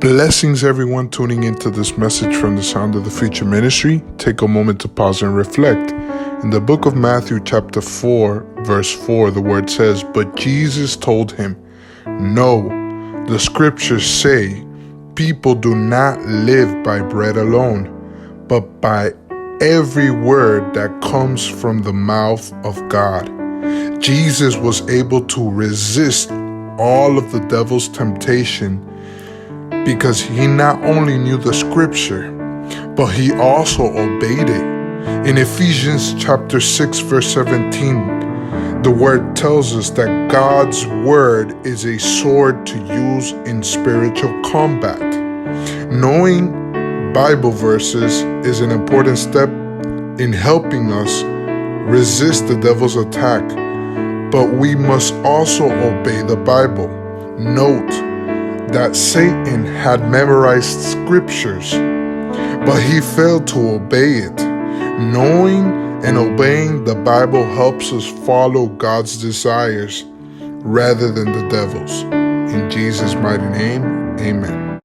Blessings, everyone tuning into this message from the Sound of the Future Ministry. Take a moment to pause and reflect. In the book of Matthew, chapter 4, verse 4, the word says, "But Jesus told him, 'No, the scriptures say, people do not live by bread alone, but by every word that comes from the mouth of God.'" Jesus was able to resist all of the devil's temptation because he not only knew the scripture, but he also obeyed it. In Ephesians chapter 6, verse 17, the word tells us that God's word is a sword to use in spiritual combat. Knowing Bible verses is an important step in helping us resist the devil's attack, but we must also obey the Bible. Note that Satan had memorized scriptures, but he failed to obey it. Knowing and obeying the Bible helps us follow God's desires rather than the devil's. In Jesus' mighty name, amen.